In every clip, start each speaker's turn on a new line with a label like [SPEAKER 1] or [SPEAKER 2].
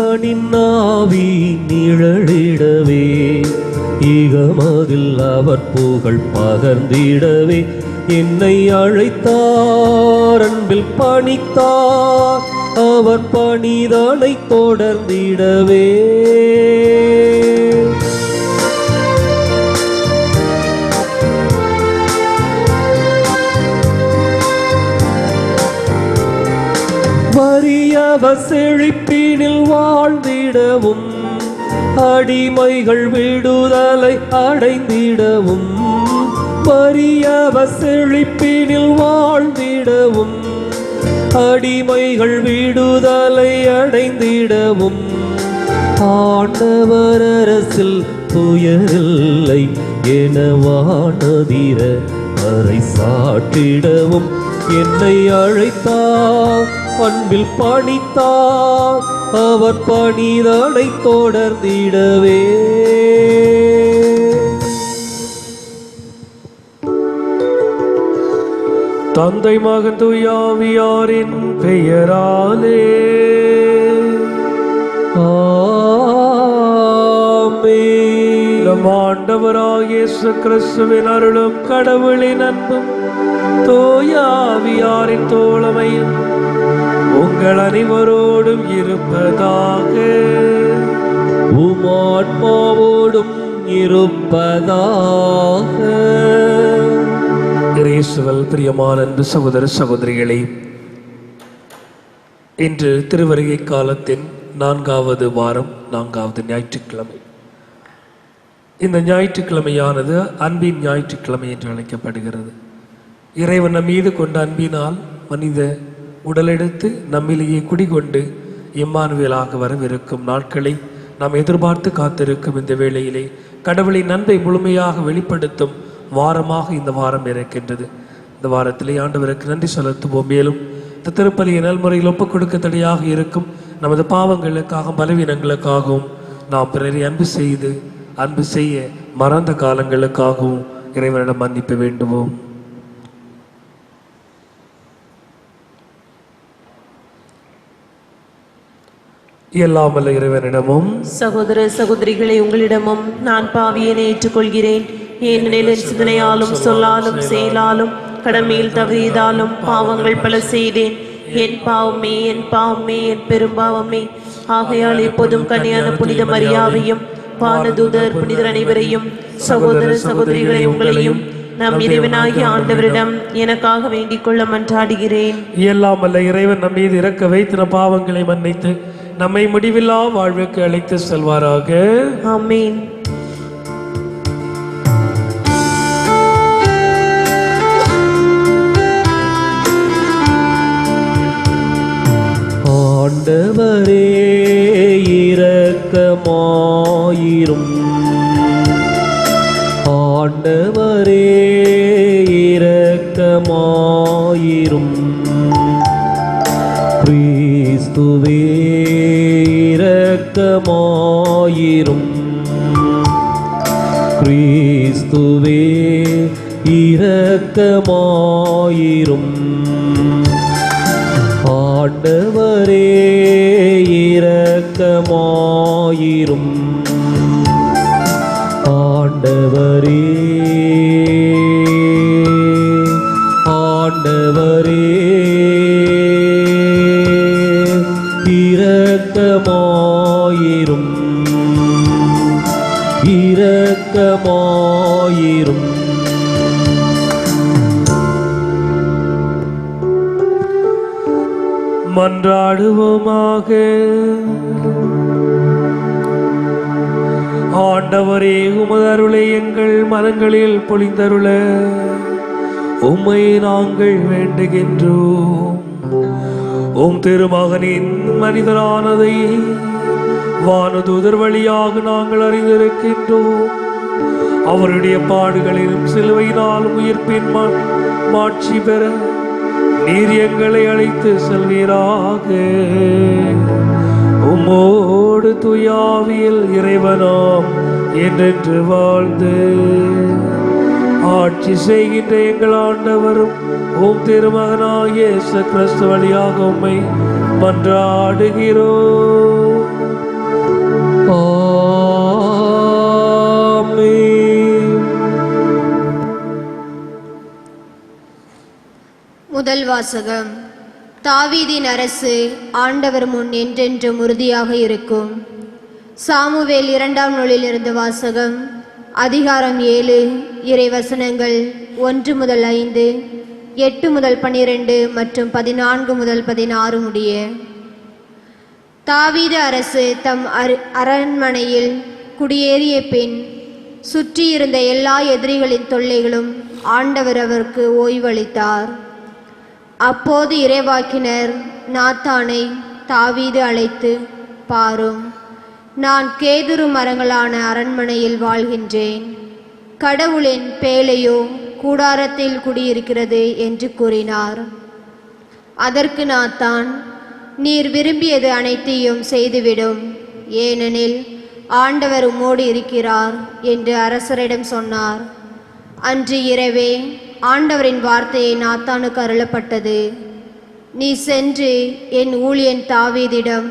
[SPEAKER 1] இறைவனின் ஆவி நிழலிடவே ஈகமதில் அவர் புகழ் பகர்ந்திடவே என்னை அழைத்தார், அன்பில் பணித்தார், அவர் பணிதனை தொடர்ந்திடவே. வறியவ செழிப்பினில் வாழ்ந்திடவும் அடிமைகள் விடுதலை அடைந்திடவும், வறியவ செழிப்பினில் வாழ்ந்திடவும் அடிமைகள் விடுதலை அடைந்திடவும், ஆண்டவர் அரசில் துயரில்லை என வானதிர அறை சாட்டிடவும் என்னை அழைத்தார், அன்பில் பணித்தார், அவர் பணிதனை தொடர்ந்திடவே. தந்தை மகன் தூய ஆவியாரின் பெயராலே ஆமென். நம் ஆண்டவராகிய இயேசு கிறிஸ்துவின் அருளும் கடவுளின் அன்பும் தூய ஆவியாரின் தோழமையும் உங்கள் அனைவரோடும் இருப்பதாக. உமாத்மாவோடும் இருப்பதாக. இயேசுவில் பிரியமான அன்பு சகோதர சகோதரிகளே, இன்று திருவருகை காலத்தின் 4வது வாரம், 4வது ஞாயிற்றுக்கிழமை. இந்த ஞாயிற்றுக்கிழமையானது அன்பின் ஞாயிற்றுக்கிழமை என்று அழைக்கப்படுகிறது. இறைவன் நம் மீது கொண்ட அன்பினால் மனித உடலெடுத்து நம்மிலேயே குடிகொண்டு இம்மானுவேலாக வரவிருக்கும் நாட்களை நாம் எதிர்பார்த்து காத்திருக்கும் இந்த வேளையிலே கடவுளின் அன்பை முழுமையாக வெளிப்படுத்தும் வாரமாக இந்த வாரம் இருக்கின்றது. இந்த வாரத்திலே ஆண்டவருக்கு நன்றி செலுத்துவோம். மேலும் இந்த திருப்பலியை நல்முறையில் ஒப்புக் கொடுக்க தடையாக இருக்கும் நமது பாவங்களுக்காகவும் பலவீனங்களுக்காகவும் நாம் பிறரை அன்பு செய்ய மறந்த காலங்களுக்காகவும் இறைவனிடம் மன்னிப்பு வேண்டுவோம். எல்லாம் வல்ல இறைவனிடமும்
[SPEAKER 2] சகோதர சகோதரிகளை உங்களிடமும் நான் பாவியனை ஏற்றுக்கொள்கிறேன். ஏனெனில் என் சிந்தனையாலும் சொல்லாலும் செயலாலும் கடமையில் தவறியதாலும் பாவங்கள் பல செய்தேன். என் பாவமே என் பாவமே என் பெரும்பாவமே. ஆகையால் எப்போதும் கன்னியான புனித மரியாவையும் வானதூதர் புனிதர் அனைவரையும் சகோதர சகோதரிகளை உங்களையும் நம் இறைவனாகிய ஆண்டவரிடம் எனக்காக வேண்டிக் கொள்ள மன்றாடுகிறேன்.
[SPEAKER 1] எல்லாம் வல்ல இறைவன் நம் மீது இறக்க வைத்து நம் பாவங்களை மன்னித்து நம்மை முடிவில்லா வாழ்வுக்கு அழைத்து செல்வாராக.
[SPEAKER 2] ஆமென். ஆண்டவரே இரக்கமாயிரும், ஆண்டவரே இரக்கமாயிரும், கிறிஸ்துவே இரக்கமாயிரும், கிறிஸ்துவே இரக்கமாயிரும், ஆண்டவரே இரக்கமாயிரும், ஆண்டவரே ஆண்டவரே இரக்கமாயிரும், இரக்கமாயிரும். மன்றாடுவோமாக. ஆண்டவரே, உமது அருளை எங்கள் மனங்களில் பொழிந்தருள உம்மை நாங்கள் வேண்டுகின்றோம். உம் திருமகனின் மனிதரானதை வானதூதர் வழியாக நாங்கள் அறிந்திருக்கின்றோம். அவருடைய பாடுகளிலும் சிலுவையினாலும் உயிர்ப்பின் மாட்சி பெற நீர் எங்களை அழைத்து செல்வீராக. உம்மோடு தூயாவியில் இறைவனாம் என்றென்று வாழ்ந்து ஆட்சி செய்கின்ற எங்கள் ஆண்டவரும் உம் திருமகனாகிய இயேசு கிறிஸ்து வழியாக உம்மை மன்றாடுகிறோம்.
[SPEAKER 1] ஆமென்.
[SPEAKER 3] முதல் வாசகம். தாவீதின் அரசு ஆண்டவர் முன் என்றென்றும் உறுதியாக இருக்கும். சாமுவேல் 2ஆம் நூலிலிருந்து வாசகம். அதிகாரம் 7, இறைவசனங்கள் 1 முதல் 5, 8 முதல் 12 மற்றும் 14 முதல் 16 முடிய. தாவீது அரசு தம் அரண்மனையில் குடியேறிய பின் சுற்றியிருந்த எல்லா எதிரிகளின் தொல்லைகளும் ஆண்டவர் அவருக்கு ஓய்வளித்தார். அப்போது இறைவாக்கினர் நாத்தானை தாவீது அழைத்து, பாரும், நான் கேதுரு மரங்களான அரண்மனையில் வாழ்கின்றேன். கடவுளின் பேழையோ கூடாரத்தில் குடியிருக்கிறது என்று கூறினார். அதற்கு நாத்தான், நீர் விரும்பியது அனைத்தையும் செய்துவிடும், ஏனெனில் ஆண்டவர் உம்மோடு இருக்கிறார் என்று அரசரிடம் சொன்னார். அன்று இரவே ஆண்டவரின் வார்த்தையை நாத்தானுக்கு அருளப்பட்டது. நீ சென்று என் ஊழியன் தாவீதிடம்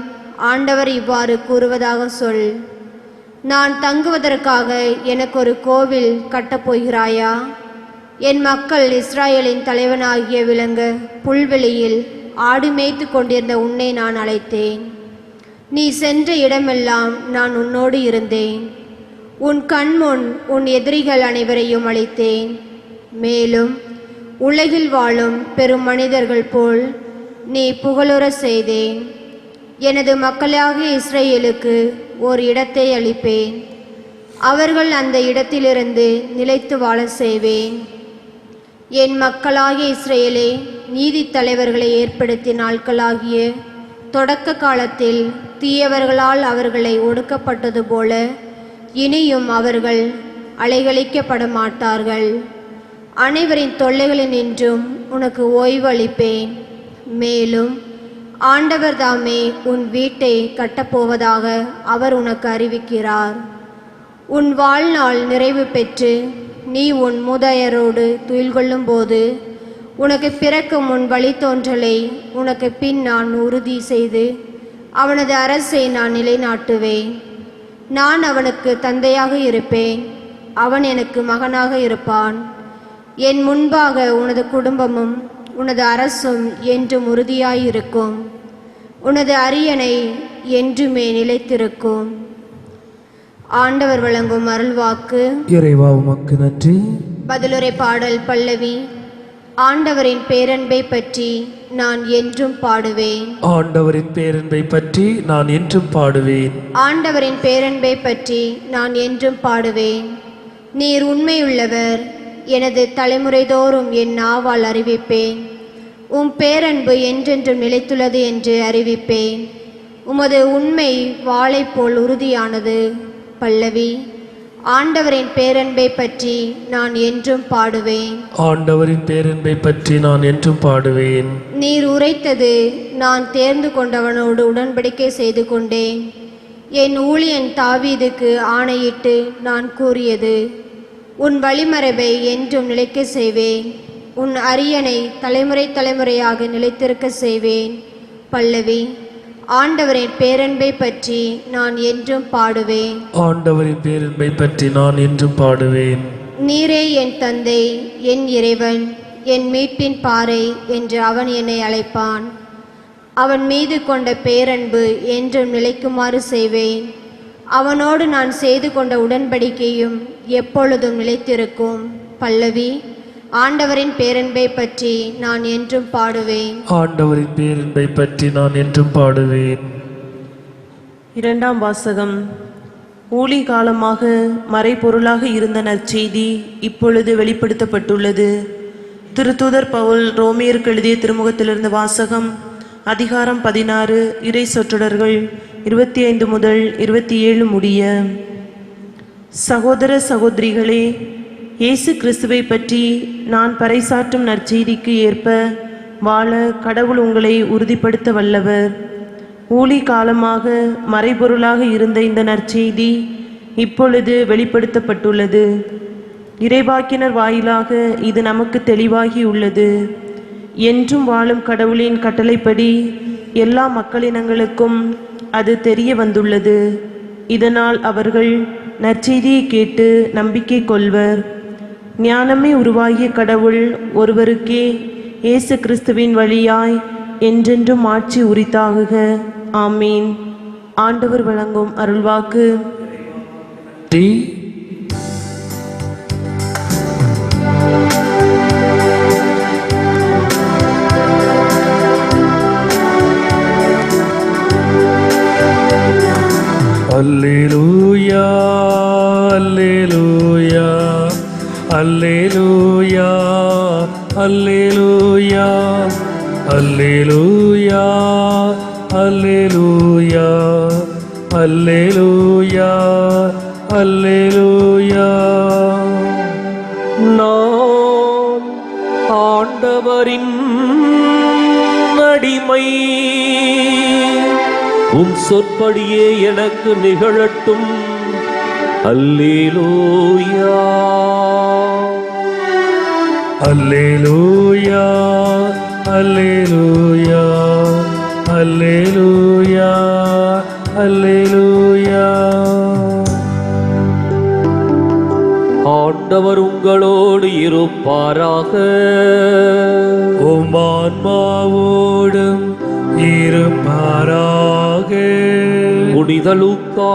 [SPEAKER 3] ஆண்டவர் இவ்வாறு கூறுவதாக சொல், நான் தங்குவதற்காக எனக்கு ஒரு கோவில் கட்டப்போகிறாயா? என் மக்கள் இஸ்ராயலின் தலைவனாகிய விளங்க புல்வெளியில் ஆடு மேய்த்து கொண்டிருந்த உன்னை நான் அழைத்தேன். நீ சென்ற இடமெல்லாம் நான் உன்னோடு இருந்தேன். உன் கண்முன் உன் எதிரிகள் அனைவரையும் அழித்தேன். மேலும் உலகில் வாழும் பெரும் மனிதர்கள் போல் நீ புகழுற செய்தேன். எனது மக்களாகிய இஸ்ரேலுக்கு ஓர் இடத்தை அளிப்பேன். அவர்கள் அந்த இடத்திலிருந்து நிலைத்து வாழ செய்வேன். என் மக்களாகிய இஸ்ரேலே, நீதி தலைவர்களை ஏற்படுத்திய நாட்களாகிய தொடக்க காலத்தில் தீயவர்களால் அவர்களை ஒடுக்கப்பட்டது போல இனியும் அவர்கள் அலைகழிக்கப்பட மாட்டார்கள். அனைவரின் தொல்லைகளினின்றும் உனக்கு ஓய்வு அளிப்பேன். மேலும் ஆண்டவர் தாமே உன் வீட்டை கட்டப்போவதாக அவர் உனக்கு அறிவிக்கிறார். உன் வாழ்நாள் நிறைவு பெற்று நீ உன் மூதாதையரோடு துயில் போது உனக்கு பிறக்கும் உன் வழித்தோன்றலை உனக்கு பின் நான் உறுதி செய்து அவனது அரசை நான் நிலைநாட்டுவேன். நான் அவனுக்கு தந்தையாக இருப்பேன், அவன் எனக்கு மகனாக இருப்பான். என் முன்பாக உனது குடும்பமும் உனது அரசும் என்றும் உறுதியாயிருக்கும். உனது அரியணை என்றுமே நிலைத்திருக்கும். ஆண்டவர் வழங்கும் அருள்வாக்கு.
[SPEAKER 1] இறைவா உமக்கு நன்றி.
[SPEAKER 3] பதிலுரை பாடல் பல்லவி. ஆண்டவரின் பேரன்பை பற்றி நான் என்றும் பாடுவேன்.
[SPEAKER 1] ஆண்டவரின் பேரன்பை பற்றி நான் என்றும் பாடுவேன்.
[SPEAKER 3] ஆண்டவரின் பேரன்பை பற்றி நான் என்றும் பாடுவேன். நீர் உண்மையுள்ளவர், எனது தலைமுறைதோறும் என் நாவால் அறிவிப்பேன். உம் பேரன்பு என்றென்றும் நிலைத்துள்ளது என்று அறிவிப்பேன். உமது உண்மை வாளை போல் உறுதியானது. பல்லவி. ஆண்டவரின் பேரன்பை பற்றி நான் என்றும் பாடுவேன்.
[SPEAKER 1] ஆண்டவரின் பேரன்பை பற்றி நான் என்றும் பாடுவேன்.
[SPEAKER 3] நீர் உரைத்தது நான் தேர்ந்து கொண்டவனோடு உடன்படிக்கை செய்து கொண்டேன். என் ஊழியன் தாவீதுக்கு ஆணையிட்டு நான் கூறியது, உன் வழிமரபை என்றும் நிலைக்க செய்வேன். உன் அரியணை தலைமுறை தலைமுறையாக நிலைத்திருக்க செய்வேன். பல்லவி. ஆண்டவரின் பேரன்பை பற்றி நான் என்றும் பாடுவேன்.
[SPEAKER 1] ஆண்டவரின் பேரன்பை பற்றி நான் என்றும் பாடுவேன்.
[SPEAKER 3] நீரே என் தந்தை, என் இறைவன், என் மீட்பின் பாறை என்று அவன் என்னை அழைப்பான். அவன் மீது கொண்ட பேரன்பு என்றும் நிலைக்குமாறு செய்வேன். அவனோடு நான் செய்து கொண்ட உடன்படிக்கையும் எப்பொழுதும் நிலைத்திருக்கும். பல்லவி. ஆண்டவரின் பேரன்பை பற்றி நான் என்றும் பாடுவேன்.
[SPEAKER 1] ஆண்டவரின் பேரன்பை பற்றி நான் என்றும் பாடுவேன்.
[SPEAKER 2] இரண்டாம் வாசகம். ஊழி காலமாக மறைபொருளாக இருந்த நற்செய்தி இப்பொழுது வெளிப்படுத்தப்பட்டுள்ளது. திருத்தூதர் பவுல் ரோமியருக்கு எழுதிய திருமுகத்திலிருந்து வாசகம். அதிகாரம் 16, இறை சொற்றொடர்கள் 25 முதல் 27 முடிய. சகோதர சகோதரிகளே, இயேசு கிறிஸ்துவை பற்றி நான் பறைசாற்றும் நற்செய்திக்கு ஏற்ப வாழ கடவுள் உங்களை உறுதிப்படுத்த வல்லவர். ஊழி காலமாக மறைபொருளாக இருந்த இந்த நற்செய்தி இப்பொழுது வெளிப்படுத்தப்பட்டுள்ளது. இறைவாக்கினர் வாயிலாக இது நமக்கு தெளிவாகி உள்ளது. என்றும் வாழும் கடவுளின் கட்டளைப்படி எல்லா மக்களினங்களுக்கும் அது தெரிய வந்துள்ளது. இதனால் அவர்கள் நற்செய்தியை கேட்டு நம்பிக்கை கொள்வர். ஞானமே உருவாகிய கடவுள் ஒருவருக்கே இயேசு கிறிஸ்துவின் வழியாய் என்றென்றும் ஆட்சி உரித்தாகுக. ஆமீன். ஆண்டவர் வழங்கும் அருள்வாக்கு.
[SPEAKER 1] அல்லேலூயா அல்லேலூயா அல்லேலூயா அல்லேலூயா அல்லேலூயா அல்லேலூயா அல்லேலூயா அல்லேலூயா. நான் ஆண்டவரின் அடிமை, உம் சொற்படியே எனக்கு நிகழட்டும். அல்லேலூயா அல்லேலூயா அல்லேலூயா அல்லேலூயா அல்லேலூயா. ஆண்டவர் உங்களோடு இருப்பாராக. உம் ஆன்மாவோடும் இருப்பாராக. புனித லூக்கா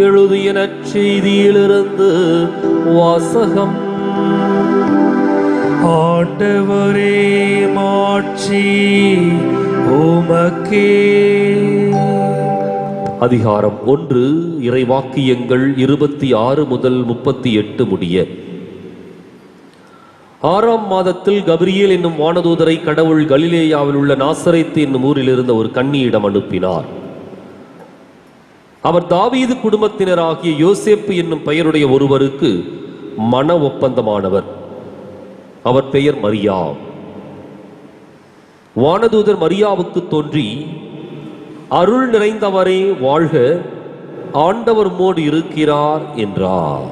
[SPEAKER 1] எழுதிய நற்செய்தியிலிருந்து வாசகம். ஆண்டவரே மாட்சி உமக்கே. அதிகாரம் 1. இறைவாக்கியங்கள் 26 முதல் 38 முடிய. 6ஆம் மாதத்தில் கபிரியேல் என்னும் வானதூதரை கடவுள் கலிலேயாவில் உள்ள நாசரேத்து என்னும் ஊரில் இருந்த ஒரு கன்னியிடம் அனுப்பினார். அவர் தாவீது குடும்பத்தினராகிய யோசேப்பு என்னும் பெயருடைய ஒருவருக்கு மன ஒப்பந்தமானவர். அவர் பெயர் மரியா. வானதூதர் மரியாவுக்கு தோன்றி, அருள் நிறைந்தவரே வாழ்க, ஆண்டவர் உம்மோடு இருக்கிறார் என்றார்.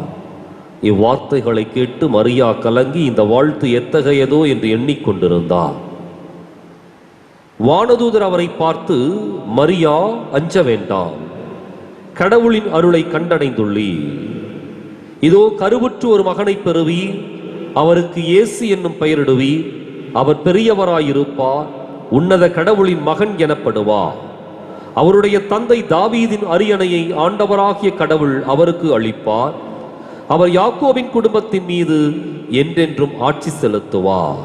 [SPEAKER 1] இவ்வார்த்தைகளை கேட்டு மரியா கலங்கி இந்த வாழ்த்து எத்தகையதோ என்று எண்ணிக்கொண்டிருந்தார். வானதூதர் அவரை பார்த்து, மரியா, அஞ்ச வேண்டாம், கடவுளின் அருளை கண்டடைந்துள்ளீர். இதோ கருவுற்று ஒரு மகனை பெறுவி, அவருக்கு இயேசு என்னும் பெயரிடுவி. அவர் பெரியவராயிருப்பார், உன்னத கடவுளின் மகன் எனப்படுவார். அவருடைய தந்தை தாவீதின் அரியணையை ஆண்டவராகிய கடவுள் அவருக்கு அளிப்பார். அவர் யாக்கோபின் குடும்பத்தின் மீது என்றென்றும் ஆட்சி செலுத்துவார்.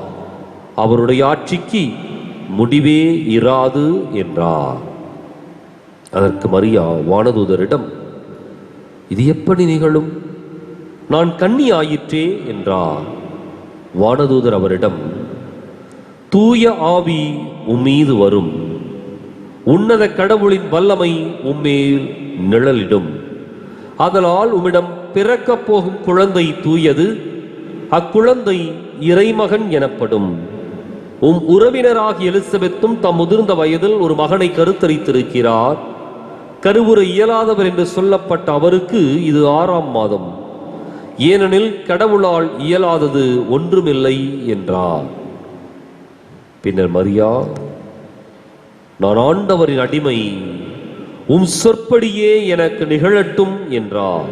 [SPEAKER 1] அவருடைய ஆட்சிக்கு முடிவே இராது என்றார். அதற்கு மரியா வானதூதரிடம், இது எப்படி நிகழும்? நான் கன்னி ஆயிற்றே என்றார். வானதூதர் அவரிடம், தூய ஆவி உம்மீது வரும், உன்னத கடவுளின் வல்லமை உம்மேல் நிழலிடும். அதனால் உம்மிடம் பிறக்கப் போகும் குழந்தை தூயது, அக்குழந்தை இறைமகன் எனப்படும். உம் உறவினராகிய எலிசபெத்தும் தம் முதிர்ந்த வயதில் ஒரு மகனை கருத்தரித்திருக்கிறார். கருவுற இயலாதவர் என்று சொல்லப்பட்ட அவருக்கு இது 6ஆம் மாதம், ஏனெனில் கடவுளால் இயலாதது ஒன்றுமில்லை என்றார். பின்னர் மரியா, நான் ஆண்டவரின் அடிமை, உம் சொற்படியே எனக்கு நிகழட்டும் என்றார்.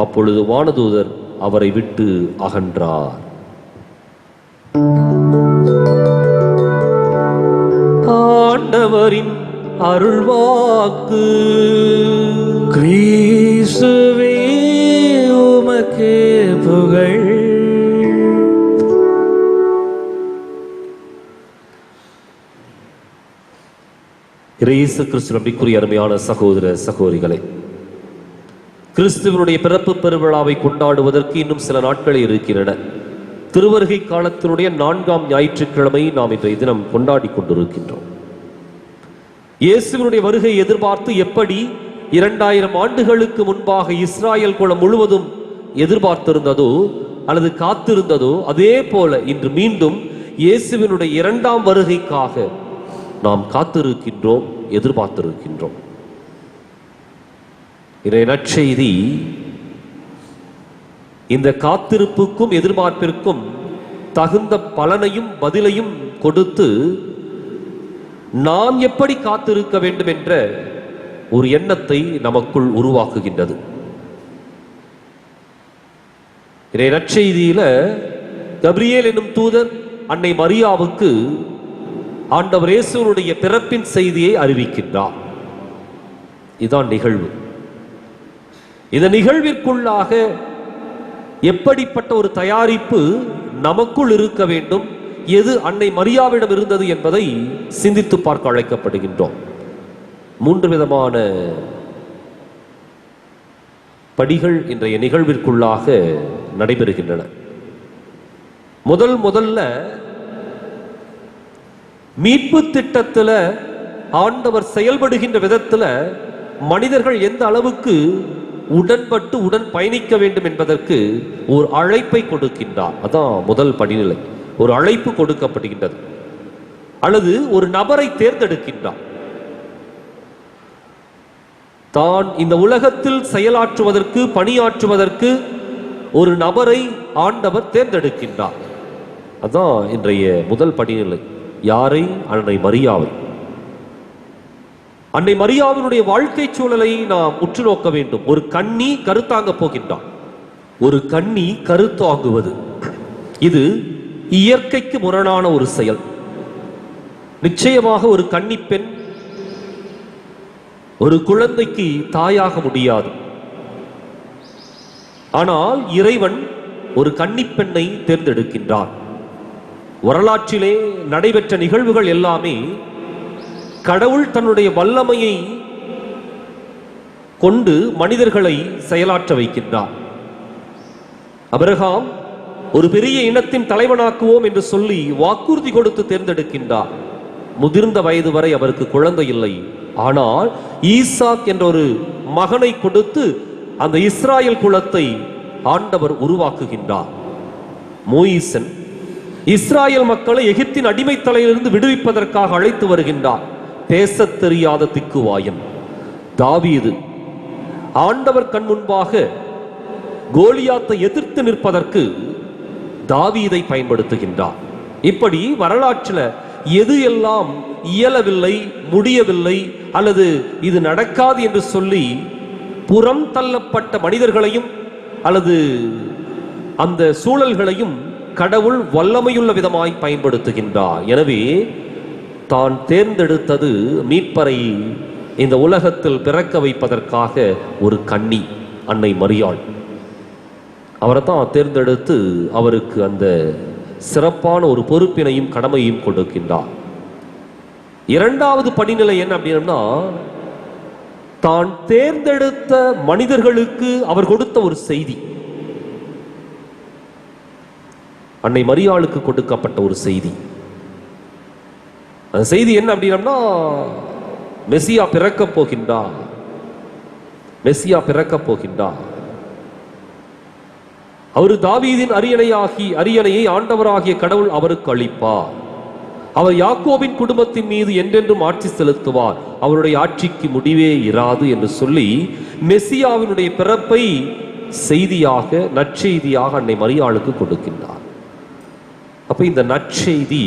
[SPEAKER 1] அப்பொழுது வானதூதர் அவரை விட்டு அகன்றார். ஆண்டவரின் அருள்வாக்கு. கிறிஸ்துவே உமக்கே புகழ். இயேசு கிறிஸ்து நம்பிக்குரிய அருமையான சகோதர சகோதரிகளே, கிறிஸ்துவனுடைய பிறப்பு பெருவிழாவை கொண்டாடுவதற்கு இன்னும் சில நாட்களே இருக்கின்றன. திருவருகை காலத்தினுடைய 4ஆம் ஞாயிற்றுக்கிழமை நாம் இன்றைய தினம் கொண்டாடி கொண்டிருக்கின்றோம். இயேசுவினுடைய வருகை எதிர்பார்த்து எப்படி 2000 ஆண்டுகளுக்கு முன்பாக இஸ்ராயல் குலம் முழுவதும் எதிர்பார்த்திருந்ததோ அல்லது காத்திருந்ததோ, அதே போல இன்று மீண்டும் இயேசுவினுடைய 2ஆம் வருகைக்காக நாம் காத்திருக்கின்றோம், எதிர்பார்த்திருக்கின்றோம். இன்றைய நற்செய்தி இந்த காத்திருப்புக்கும் எதிர்பார்ப்பிற்கும் தகுந்த பலனையும் பதிலையும் கொடுத்து நாம் எப்படி காத்திருக்க வேண்டும் என்ற
[SPEAKER 4] ஒரு எண்ணத்தை நமக்குள் உருவாக்குகின்றது. இதை நற்செய்தியில கபிரியேல் என்னும் தூதர் அன்னை மரியாவுக்கு ஆண்டவர் இயேசுவினுடைய பிறப்பின் செய்தியை அறிவிக்கின்றார். இதான் நிகழ்வு. இந்த நிகழ்விற்குள்ளாக எப்படிப்பட்ட ஒரு தயாரிப்பு நமக்குள் இருக்க வேண்டும், எது அன்னை மரியாவிடம் இருந்தது என்பதை சிந்தித்து பார்க்க அழைக்கப்படுகின்றோம். 3 விதமான படிகள் இன்றைய நிகழ்விற்குள்ளாக நடைபெறுகின்றன. முதல்ல மீட்பு திட்டத்தில் ஆண்டவர் செயல்படுகின்ற விதத்தில் மனிதர்கள் எந்த அளவுக்கு உடன்பட்டு உடன் பயணிக்க வேண்டும் என்பதற்கு ஒரு அழைப்பை கொடுக்கின்றார். அதான் முதல் படிநிலை. ஒரு அழைப்பு கொடுக்கப்படுகின்றது, அல்லது ஒரு நபரை தேர்ந்தெடுக்கின்றார். தான் இந்த உலகத்தில் செயலாற்றுவதற்கு, பணியாற்றுவதற்கு ஒரு நபரை ஆண்டவர் தேர்ந்தெடுக்கின்றார். அதான் இன்றைய முதல் படிநிலை. யாரை? அன்னை மரியாவை. அன்னை மரியாவினுடைய வாழ்க்கை சூழலை நாம் உற்று நோக்க வேண்டும். ஒரு கன்னி கருத்தாங்க போகின்றார். ஒரு கன்னி கருத்தாங்குவது இது இயற்கைக்கு முரணான ஒரு செயல். நிச்சயமாக ஒரு கன்னி பெண் ஒரு குழந்தைக்கு தாயாக முடியாது. ஆனால் இறைவன் ஒரு கன்னிப்பெண்ணை தேர்ந்தெடுக்கின்றார். வரலாற்றிலே நடைபெற்ற நிகழ்வுகள் எல்லாமே கடவுள் தன்னுடைய வல்லமையை கொண்டு மனிதர்களை செயலாற்ற வைக்கின்றார். ஆபிரகாம் ஒரு பெரிய இனத்தின் தலைவனாக்குவோம் என்று சொல்லி வாக்குறுதி கொடுத்து தேர்ந்தெடுக்கின்றார். முதிர்ந்த வயது வரை அவருக்கு குழந்தை இல்லை. ஆனால் ஈசாக் என்ற ஒரு மகனை கொடுத்து அந்த இஸ்ராயல் குலத்தை ஆண்டவர் உருவாக்குகின்றார். மோயிசன் இஸ்ராயல் மக்களை எகிப்தின் அடிமைத்தலையிலிருந்து விடுவிப்பதற்காக அழைத்து வருகின்றார். பேசத் தெரியாத திக்குவாயன். தாவீது ஆண்டவர் கண் முன்பாக கோலியாத்தை எதிர்த்து நிற்பதற்கு தாவீதை பயன்படுத்துகின்றார். இப்படி வரலாற்றில் எது எல்லாம் இயலவில்லை, முடியவில்லை, அல்லது இது நடக்காது என்று சொல்லி புறம் தள்ளப்பட்ட மனிதர்களையும் அல்லது அந்த சூழல்களையும் கடவுள் வல்லமையுள்ள விதமாய் பயன்படுத்துகின்றார். எனவே தான் தேர்ந்தெடுத்தது மீட்பரை இந்த உலகத்தில் பிறக்க வைப்பதற்காக ஒரு கன்னி, அன்னை மரியாள். அவரை தான் தேர்ந்தெடுத்து அவருக்கு அந்த சிறப்பான ஒரு பொறுப்பினையும் கடமையும் கொடுக்கின்றார். இரண்டாவது படிநிலை என்ன அப்படின்னா, தான் தேர்ந்தெடுத்த மனிதர்களுக்கு அவர் கொடுத்த ஒரு செய்தி. அன்னை மரியாளுக்கு கொடுக்கப்பட்ட ஒரு செய்தி. அந்த செய்தி என்ன அப்படின்னா, மெசியா பிறக்கப் போகின்றார். மெசியா பிறக்கப் போகின்றார். அவர் தாவீதின் அரியணையை ஆண்டவராகிய கடவுள் அவருக்கு அளிப்பார். அவர் யாக்கோபின் குடும்பத்தின் மீது என்றென்றும் ஆட்சி செலுத்துவார். அவருடைய ஆட்சிக்கு முடிவே இராது என்று சொல்லி மெசியாவினுடைய பிறப்பை செய்தியாக, நற்செய்தியாக அன்னை மரியாளுக்கு கொடுக்கின்றார். அப்ப இந்த நற்செய்தி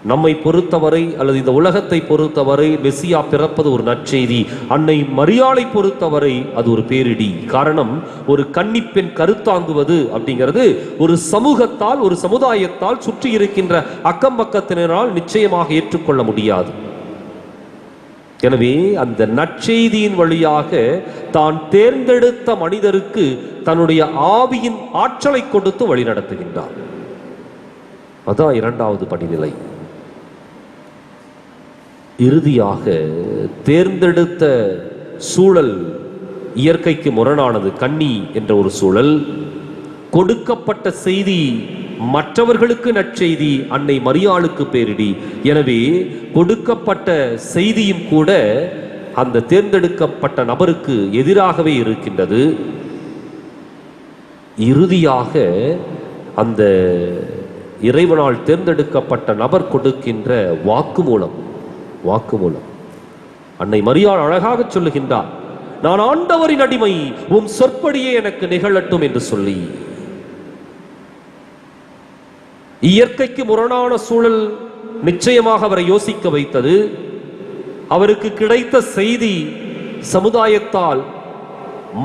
[SPEAKER 4] நம்மை பொறுத்தவரை அல்லது இந்த உலகத்தை பொறுத்தவரை மெசியா பிறப்பது ஒரு நற்செய்தி. அன்னை மரியாளை பொறுத்தவரை அது ஒரு பேரிடி. காரணம், ஒரு கன்னிப்பெண் கருத்தாங்குவது அப்படிங்கிறது ஒரு சமூகத்தால், ஒரு சமுதாயத்தால், சுற்றி இருக்கின்ற அக்கம் பக்கத்தினரால் நிச்சயமாக ஏற்றுக்கொள்ள முடியாது. எனவே அந்த நற்செய்தியின் வழியாக தான் தேர்ந்தெடுத்த மனிதருக்கு தன்னுடைய ஆவியின் ஆற்றலை கொடுத்து வழிநடத்துகின்றார். அதான் இரண்டாவது படிநிலை. இறுதியாக தேர்ந்தெடுத்த சூழல் இயற்கைக்கு முரணானது, கன்னி என்ற ஒரு சூழல். கொடுக்கப்பட்ட செய்தி மற்றவர்களுக்கு நற்செய்தி, அன்னை மரியாளுக்கு பேரிடி. எனவே கொடுக்கப்பட்ட செய்தியும் கூட அந்த தேர்ந்தெடுக்கப்பட்ட நபருக்கு எதிராகவே இருக்கின்றது. இறுதியாக அந்த இறைவனால் தேர்ந்தெடுக்கப்பட்ட நபர் கொடுக்கின்ற வாக்குமூலம். அன்னை மரியாள் அழகாக சொல்லுகின்றார், நான் ஆண்டவரின் அடிமை, உம் சொற்படியே எனக்கு நிகழட்டும் என்று சொல்லி. இயற்கைக்கு முரணான சூழல் நிச்சயமாக அவரை யோசிக்க வைத்தது. அவருக்கு கிடைத்த செய்தி சமுதாயத்தால்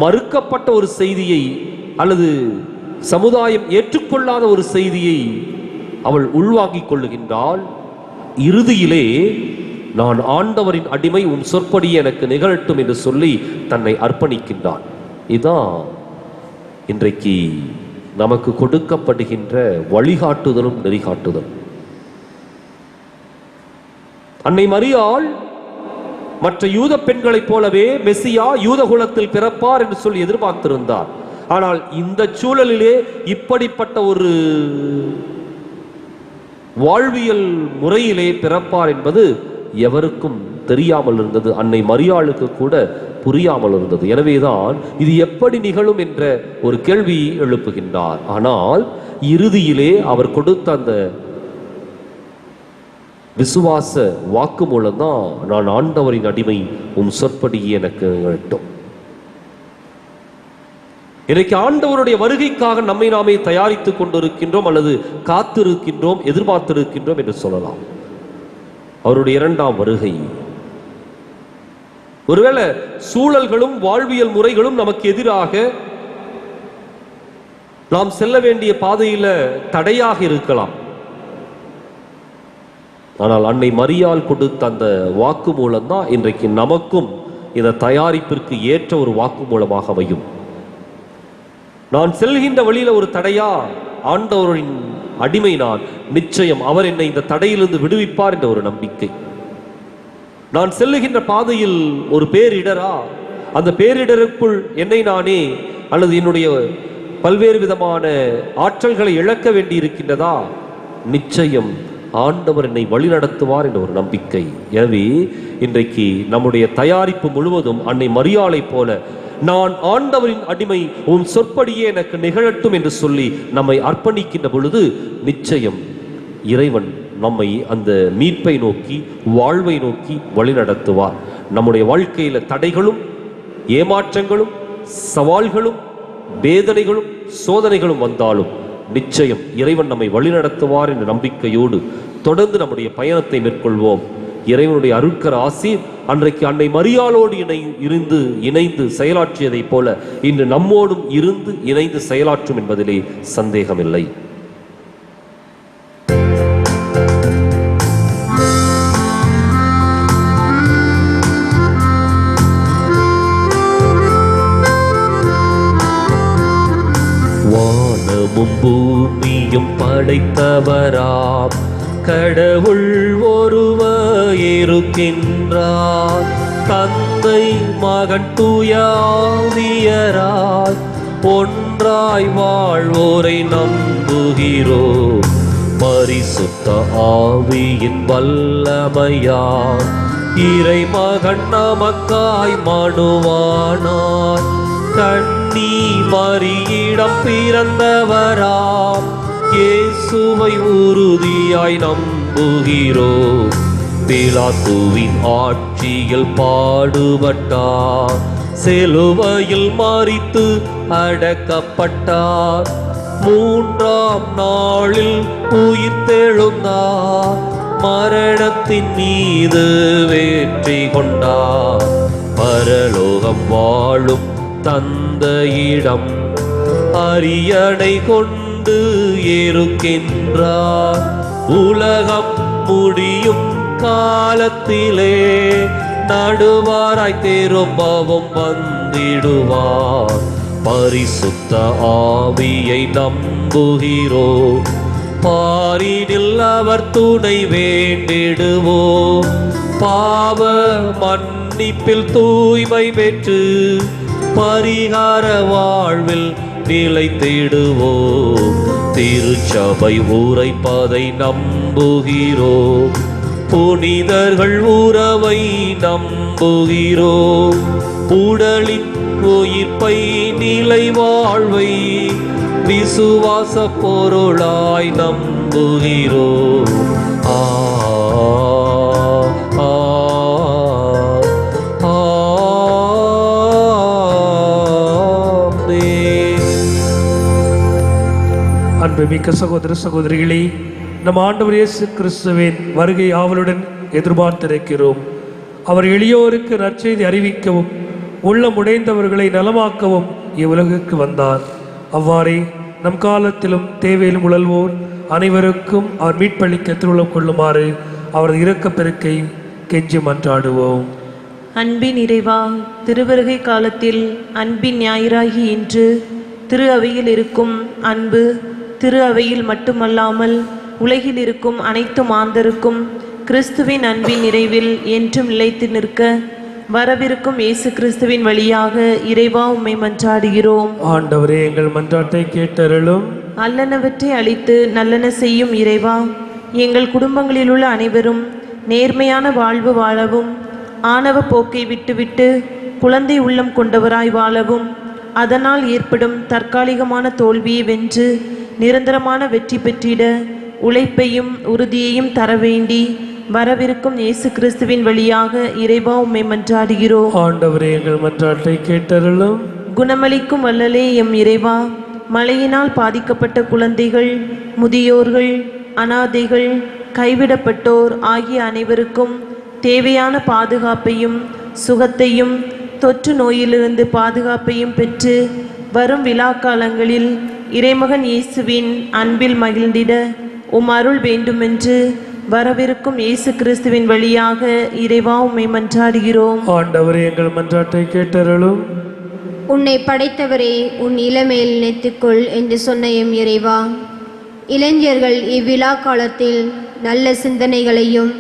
[SPEAKER 4] மறுக்கப்பட்ட ஒரு செய்தியை அல்லது சமுதாயம் ஏற்றுக்கொள்ளாத ஒரு செய்தியை அவள் உள்வாங்கிக் கொள்ளுகின்றாள். இறுதியிலே நான் ஆண்டவரின் அடிமை, உன் சொற்படி எனக்கு நிகழட்டும் என்று சொல்லி தன்னை அர்ப்பணிக்கின்றான். இதுதான் இன்றைக்கு நமக்கு கொடுக்கப்படுகின்ற வழிகாட்டுதலும் நெறிகாட்டுதலும். அன்னை மரியாள் மற்ற யூத பெண்களைப் போலவே மெசியா யூத குலத்தில் பிறப்பார் என்று சொல்லி எதிர்பார்த்திருந்தார். ஆனால் இந்த சூழலிலே இப்படிப்பட்ட ஒரு வாழ்வியல் முறையிலே பிறப்பார் என்பது எவருக்கும் தெரியாமல் இருந்தது. அன்னை மரியாளுக்கு கூட புரியாமல் இருந்தது. எனவேதான் இது எப்படி நிகழும் என்ற ஒரு கேள்வி எழுப்புகின்றார். ஆனால் இறுதியிலே அவர் கொடுத்த அந்த விசுவாச வாக்கு மூலம்தான், நான் ஆண்டவரின் அடிமை, உம் சொற்படியே எனக்கு நிகழட்டும். இன்றைக்கு ஆண்டவருடைய வருகைக்காக நம்மை நாமே தயாரித்துக் கொண்டிருக்கின்றோம் அல்லது காத்திருக்கின்றோம், எதிர்பார்த்திருக்கின்றோம் என்று சொல்லலாம். அவருடைய இரண்டாம் வருகை ஒருவேளை சூழல்களும் வாழ்வியல் முறைகளும் நமக்கு எதிராக நாம் செல்ல வேண்டிய பாதையில தடையாக இருக்கலாம். ஆனால் அன்னை மரியாள் கொடுத்த அந்த வாக்கு மூலம்தான் இன்றைக்கு நமக்கும் இந்த தயாரிப்பிற்கு ஏற்ற ஒரு வாக்கு மூலமாக அமையும். நான் செல்கின்ற வழியில ஒரு தடையா, ஆண்டவரின் அடிமை நான், நிச்சயம் அவர் என்னை இந்த தடையிலிருந்து விடுவிப்பார் என்ற ஒரு நம்பிக்கை. நான் செல்லுகின்ற பாதையில் ஒரு பேரிடரா, அந்த பேரிடருக்குள் என்னை நானே அல்லது என்னுடைய பல்வேறு விதமான ஆற்றல்களை இழக்க வேண்டி இருக்கின்றதா, நிச்சயம் ஆண்டவர் என்னை வழிநடத்துவார் என்ற ஒரு நம்பிக்கை. எனவே இன்றைக்கு நம்முடைய தயாரிப்பு முழுவதும் அன்னை மரியாளை போல, நான் ஆண்டவரின் அடிமை, உன் சொற்படியே எனக்கு நிகழட்டும் என்று சொல்லி நம்மை அர்ப்பணிக்கின்ற பொழுது நிச்சயம் இறைவன் நம்மை அந்த மீட்பை நோக்கி, வாழ்வை நோக்கி வழிநடத்துவார். நம்முடைய வாழ்க்கையில தடைகளும் ஏமாற்றங்களும் சவால்களும் வேதனைகளும் சோதனைகளும் வந்தாலும் நிச்சயம் இறைவன் நம்மை வழிநடத்துவார் என்ற நம்பிக்கையோடு தொடர்ந்து நம்முடைய பயணத்தை மேற்கொள்வோம். இறைவனுடைய அருட்கர ஆசீர் அன்றைக்கு அன்னை மரியாளோடு இணைந்து செயலாற்றியதைப் போல இன்று நம்மோடும் இருந்து இணைந்து செயலாற்றும் என்பதிலே சந்தேகமில்லை. வானமும் பூமியும் படைத்தவராம் கடவுள் ஒருவர் இருக்கின்றார், தந்தை மகன் தூய ஆவியராய் ஒன்றாய் வாழ்வோரை நம்புகிறோம். பரிசுத்த ஆவியின் வல்லமையார் இறைமகன் நமக்காய் மனுவானார், கன்னி மரியிடம் பிறந்தவராம் இயேசுவை உறுதியாய் நம்புகிறோம். பிலாத்துவின் ஆட்சியில் பாடுபட்டார், சிலுவையில் மரித்து அடக்கப்பட்டார், மூன்றாம் நாளில் உயிர்த்தெழுந்தார், மரணத்தின் மீது வெற்றி கொண்டார். பரலோகம் வாழும் தந்தையிடம் அரியணை கொண்டு இருக்கின்றார், உலகம் முடியும் காலத்திலே நடுவாராய் திரும்பவும் வந்திடுவார். பரிசுத்த ஆவியை நம்புகிறோம், பாரினில் அவர் துணை வேண்டிடுவோம். பாவ மன்னிப்பில் தூய்மை பெற்று பரிகார வாழ்வில் நிலைத்திடுவோம். திருச்சபை உரைப்பதை நம்புகிறோம், புனிதர்கள் உறவை நம்புகிறோம். உடலின் உயிர்ப்பை நிலை வாழ்வை விசுவாச பொருளாய் நம்புகிறோம்.
[SPEAKER 1] அன்புமிக்க சகோதர சகோதரிகளே, நம் ஆண்டவர் இயேசு கிறிஸ்துவின் வருகை ஆவலுடன் எதிர்பார்த்திருக்கிறோம். அவர் எளியோருக்கு நற்செய்தி அறிவிக்கவும் உள்ளம் உடைந்தவர்களை நலமாக்கவும் இவ்வுலகுக்கு வந்தார். அவ்வாறே நம் காலத்திலும் தேவையிலும் உழல்வோர் அனைவருக்கும் அவர் மீட்பளிக்க திருவுளம் கொள்ளுமாறு அவரது இரக்கப் பெருக்கை கெஞ்சி மன்றாடுவோம்.
[SPEAKER 2] அன்பின் இறைவா, திருவருகை காலத்தில் அன்பின் ஞாயிறாகி இன்று திரு அவையில் இருக்கும் அன்பு திரு அவையில் மட்டுமல்லாமல் உலகில் இருக்கும் அனைத்து மாந்தருக்கும் கிறிஸ்துவின் அன்பின் நிறைவில் என்றும் நிலைத்து நிற்க வரவிருக்கும் இயேசு கிறிஸ்துவின் வழியாக இறைவா உம்மை மன்றாடுகிறோம்.
[SPEAKER 1] ஆண்டவரே, எங்கள் மன்றாட்டை கேட்டருளும்.
[SPEAKER 2] அல்லனவற்றை அளித்து நல்லன செய்யும் இறைவா, எங்கள் குடும்பங்களில் உள்ள அனைவரும் நேர்மையான வாழ்வு வாழவும், ஆணவ போக்கை விட்டுவிட்டு குழந்தை உள்ளம் கொண்டவராய் வாழவும், அதனால் ஏற்படும் தற்காலிகமான தோல்வியை வென்று நிரந்தரமான வெற்றி பெற்றிட உழைப்பையும் உறுதியையும் தர வேண்டி வரவிருக்கும் இயேசு கிறிஸ்துவின் வழியாக இறைவா உம்மை மன்றாடுகிறோம்.
[SPEAKER 1] ஆண்டவரே, எங்கள் மன்றாட்டை கேட்டருளும்.
[SPEAKER 2] குணமளிக்கும் வல்லலே எம் இறைவா, மழையினால் பாதிக்கப்பட்ட குழந்தைகள், முதியோர்கள், அனாதைகள், கைவிடப்பட்டோர் ஆகிய அனைவருக்கும் தேவையான பாதுகாப்பையும் சுகத்தையும் தொற்று நோயிலிருந்து பாதுகாப்பையும் பெற்று வரும் விழாக்காலங்களில் இறைமகன் இயேசுவின் அன்பில் மகிழ்ந்திட உம் அருள் வேண்டுமென்று வரவிருக்கும் இயேசு கிறிஸ்துவின் வழியாக இறைவா உம்மை மன்றாடுகிறோம்.
[SPEAKER 1] ஆண்டவரே, எங்கள் மன்றாட்டை கேட்டருளும்.
[SPEAKER 3] உன்னை படைத்தவரே, உன் இளமையில் நினைத்துக்கொள் என்று சொன்ன எம் இறைவா, இளைஞர்கள் இவ்விழா காலத்தில் நல்ல சிந்தனைகளையும்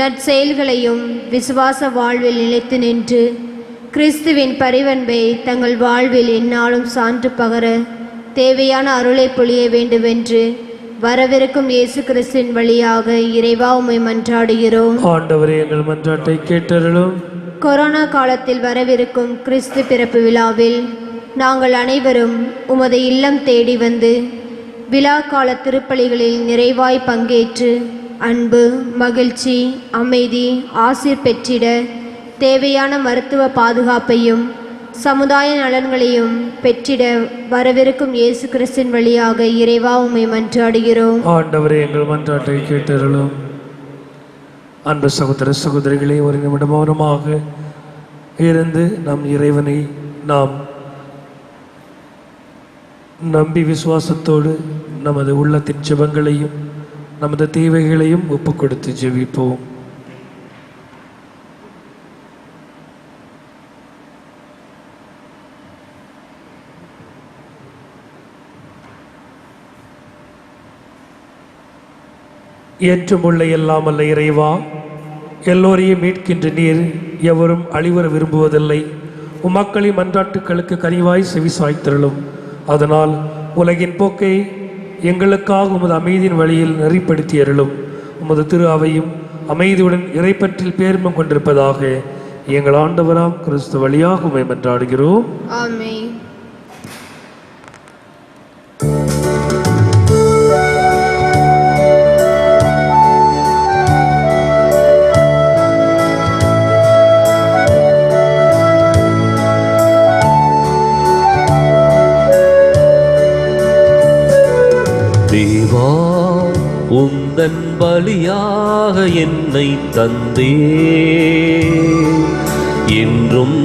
[SPEAKER 3] நற்செயல்களையும் விசுவாச வாழ்வில் நிலைத்து நின்று கிறிஸ்துவின் பரிவன்பை தங்கள் வாழ்வில் எந்நாளும் சான்று பகர தேவையான அருளை பொழிய வேண்டுமென்று வரவிருக்கும் இயேசு கிறிஸ்துவின் வழியாக இறைவா உம்மை மன்றாடுகிறோம்.
[SPEAKER 1] ஆண்டவரே, எங்கள் மன்றாட்டை கேட்டருளும்.
[SPEAKER 3] கொரோனா காலத்தில் வரவிருக்கும் கிறிஸ்து பிறப்பு விழாவில் நாங்கள் அனைவரும் உமது இல்லம் தேடி வந்து விழா கால திருப்பலிகளில் நிறைவாய் பங்கேற்று அன்பு, மகிழ்ச்சி, அமைதி, ஆசீர் பெற்றிட தேவையான மருத்துவ பாதுகாப்பையும் சமுதாய நலன்களையும் பெற்றிட வரவிருக்கும் இயேசு கிறிஸ்துவின் வழியாக இறைவா உம்மை மன்றாடுகிறோம்.
[SPEAKER 1] ஆண்டவரே, எங்கள் மன்றாட்டை கேட்டருளும். அன்பு சகோதர சகோதரிகளே, ஒரு நிமிடம் மௌனமாக இருந்து நம் இறைவனை நாம் நம்பி விசுவாசத்தோடு நமது உள்ளத்தின் ஜெபங்களையும் நமது தேவைகளையும் ஒப்பு கொடுத்து ஜெபிப்போம். என்றும் உள்ள எல்லாம் அல்ல இறைவா, எல்லோரையும் மீட்கின்ற நீர் எவரும் அழிவர விரும்புவதில்லை. உம்மக்களின் மன்றாட்டுக்களுக்கு கனிவாய் செவிசாய்த்திரளும். அதனால் உலகின் போக்கை எங்களுக்காக உமது அமைதியின் வழியில் நெறிப்படுத்தி அருளும். உமது திரு அவையும் அமைதியுடன் இறைப்பற்றில் பேர்மம் கொண்டிருப்பதாக எங்கள் ஆண்டவராம் கிறிஸ்து வழியாக உம்மை மன்றாடுகிறோம்.
[SPEAKER 3] ஆமென்.
[SPEAKER 4] தேவா, உந்தன் பலியாக என்னை தந்தே, என்றும்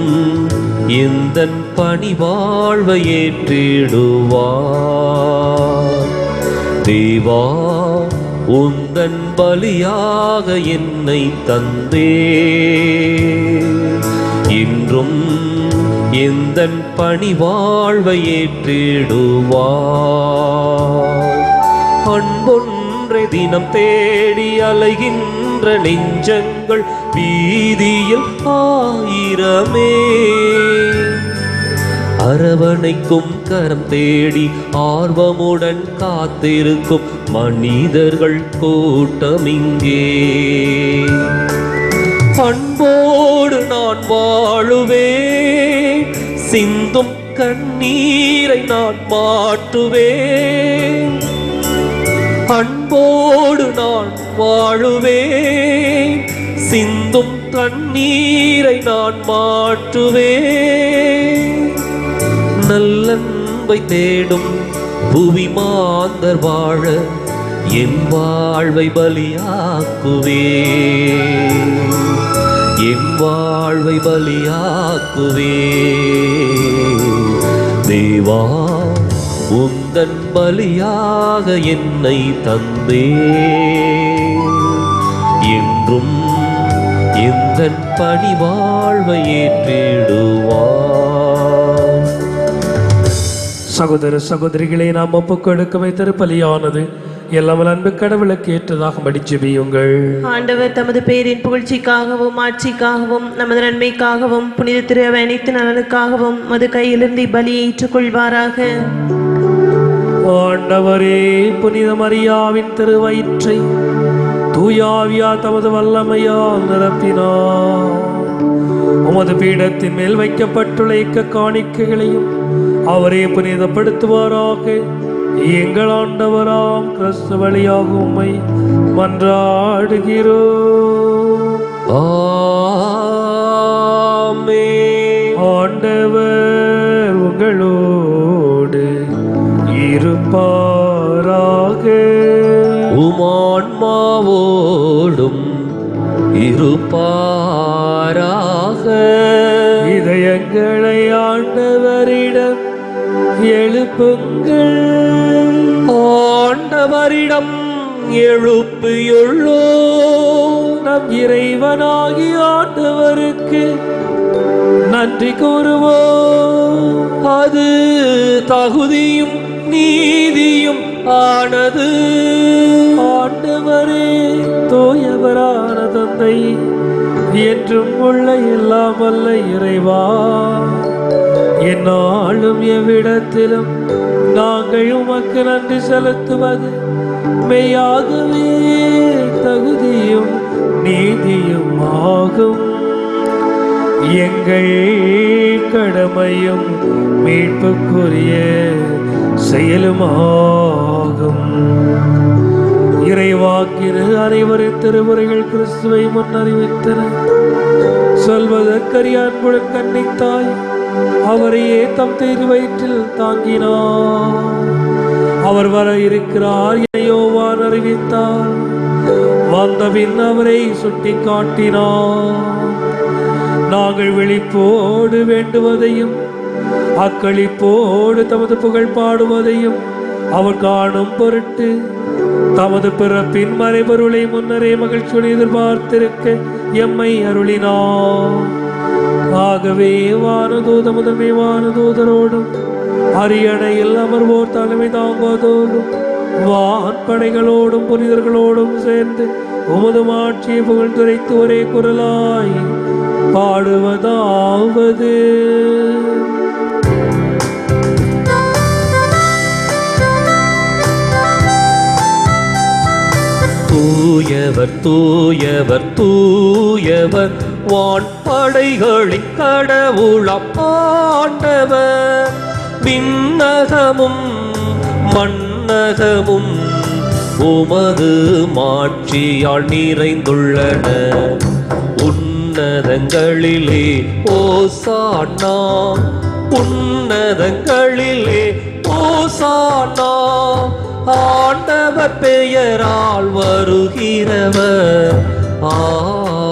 [SPEAKER 4] எந்தன் பணிவாழ்வை ஏற்றிடுவார். தேவா, உந்தன் பலியாக என்னை தந்தே, என்றும் எந்தன் பணிவாழ்வை ஏற்றிடுவார். அன்பொன்றை தினம் தேடி அலைகின்ற நெஞ்சங்கள் வீதியில் ஆயிரமே, அரவணைக்கும் கரம் தேடி ஆர்வமுடன் காத்திருக்கும் மனிதர்கள் கூட்டமிங்கே. அன்போடு நான் வாழுவேன், சிந்தும் கண்ணீரை நான் மாற்றுவேன். அன்போடு நான் வாழுவேன், சிந்தும் தண்ணீரை நான் மாற்றுவேன். நல்லன்பை தேடும் புவி மாந்தர் வாழ என் வாழ்வை பலியாக்குவேன். என் வாழ்வை பலியாக்குவே. தேவா உந்தன் பலியாக என்னை தந்தே, என்றும் எந்தன் பணி வாழ்வை ஏற்றிடுவார்.
[SPEAKER 1] சகோதர சகோதரிகளை நாம் ஒப்புக் கொடுக்கும் திருப்பலியானது எல்லாம் அன்பு கடவுளுக்கு ஏற்றதாக ஜெபியுங்கள்.
[SPEAKER 2] ஆண்டவர் தமது பேரின் புகழ்ச்சிக்காகவும் ஆட்சிக்காகவும் நமது நன்மைக்காகவும் புனித திரு அனைத்து நலனுக்காகவும் மது கையிலிருந்து பலியை ஏற்றுக்கொள்வாராக.
[SPEAKER 1] ஆண்டவரே, புனித மரியாவின் திருவயிற்றை தூயாவியா தமது வல்லமையால் நிரப்பினார். உமது பீடத்தின் மேல் வைக்கப்பட்டுள்ள இக்க காணிக்கைகளையும் அவரே புனிதப்படுத்துவாராக. எங்கள் ஆண்டவராம் கிறிஸ்து வழியாக உம்மை மன்றாடுகிறோம்.
[SPEAKER 4] ஆமென்.
[SPEAKER 1] ஆண்டவர் உங்களோடு இருப்பாராக.
[SPEAKER 4] உமான்மாவோடும் இருப்பாராக.
[SPEAKER 1] இதயங்களை ஆண்டவரிடம் எழுப்புங்கள்.
[SPEAKER 4] ஆண்டவரிடம் எழுப்பியுள்ளோ.
[SPEAKER 1] நம் இறைவனாகி ஆண்டவருக்கு நன்றி கூறுவோம்.
[SPEAKER 4] அது தகுதியும் நீதியும் ஆனது.
[SPEAKER 1] ஆண்டவரே, தூயவரான தந்தை, என்றும் உள்ள எல்லாம் வல்ல இறைவா, எந்நாளும் எவ்விடத்திலும் நாங்கள் உமக்கு நன்றி செலுத்துவது மெய்யாகவே தகுதியும் நீதியும் ஆகும். எங்கள் கடமையும் மீட்புக்குரிய செயலுமாகும். இறைவாக்கின அனைவரின் திருமுறைகள் கிறிஸ்துவை முன்னறிவித்தன. சொல்வதற்கரிய அன்புடன் கன்னித்தாய் அவரையே தம் திருவயிற்றில் தாங்கினார். அவர் வர இருக்கிறார் என யோவான் அறிவித்தார். வந்தபின் அவரை சுட்டி காட்டினார். நாங்கள் விழிப்போடு வேண்டுவதையும் அக்களிப்போடு தமது புகழ் பாடுவதையும் அவர் காணும் பொருட்டு தமது பிறப்பின் மறைபொருளை முன்னரே மகிழ்ச்சியுடன் எதிர்பார்த்திருக்க எம்மை அருளினார். ஆகவே வானதூத முதன்மை வானதூதரோடும் அரியணையில் அமர்வோர் தலைமை தாங்குவதோடும் வான்படைகளோடும் புனிதர்களோடும் சேர்ந்து உமது ஆட்சியை புகழ்ந்துரைத்து ஒரே குரலாய் பாடுவதாவது:
[SPEAKER 4] தூயவர் தூயவர் தூயவர் வான்படைகளின் கடவுளாம் ஆண்டவர். விண்ணகமும் மண்ணகமும் உமது மாட்சியால் நிறைந்துள்ளன. உன்னதங்களிலே ஓசானா, உன்னதங்களிலே ஓசானா. ஆண்டவர் பெயரால் வருகிறவர்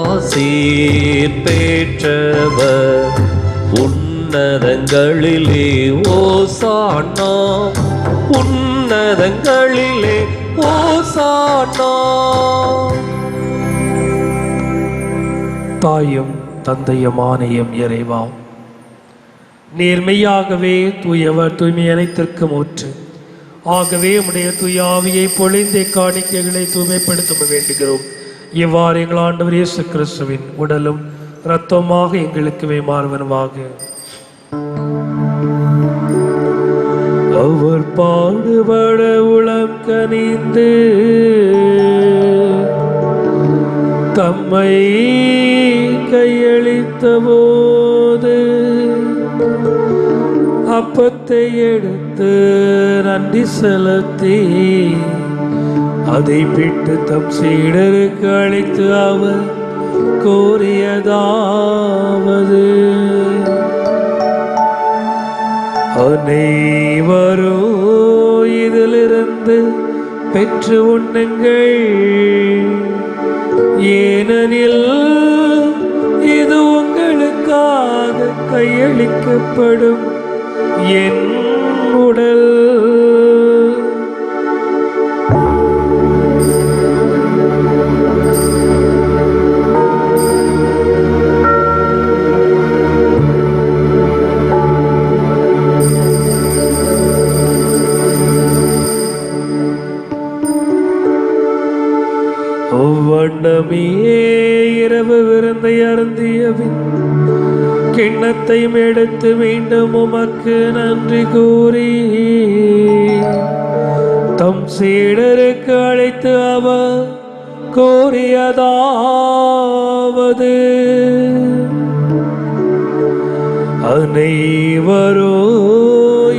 [SPEAKER 4] ஆசீர் பெற்றவர். உன்னதங்களிலே ஓசானா, உன்னதங்களிலே ஓசானா.
[SPEAKER 1] தாயும் தந்தையுமான எம் இறைவா, நேர்மையாகவே தூயவர் தூய்மை அனைத்திற்கும் ஊற்று. ஆகவே உடைய தூய ஆவியை பொழிந்த காணிக்கைகளை தூய்மைப்படுத்த வேண்டுகிறோம். இவ்வாறு எங்கள் ஆண்டவர் இயேசு கிறிஸ்துவின் உடலும் இரத்தமாக எங்களுக்கு மாறுவனவாக. அவர் பாடுபட உளம் கனிந்து தம்மை கையளித்த போது அப்பத்தை எடுத்து நன்றி செலுத்தி அதை பிட்டு தம் சீடருக்கு அளித்து அவர் கூறியதாவது: அனைவரும் இதிலிருந்து பெற்று உண்ணுங்கள், ஏனெனில் கையளிக்கப்படும் என் உடல். ஒவ்வொன்னமே இரவு விருந்தை அருந்தியபின் கிண்ணத்தையும் எடுத்து மீண்டும் உமக்கு நன்றி கூறி தம் சீடருக்கு அழைத்து அவர் கூறியதாவது: அனைவரோ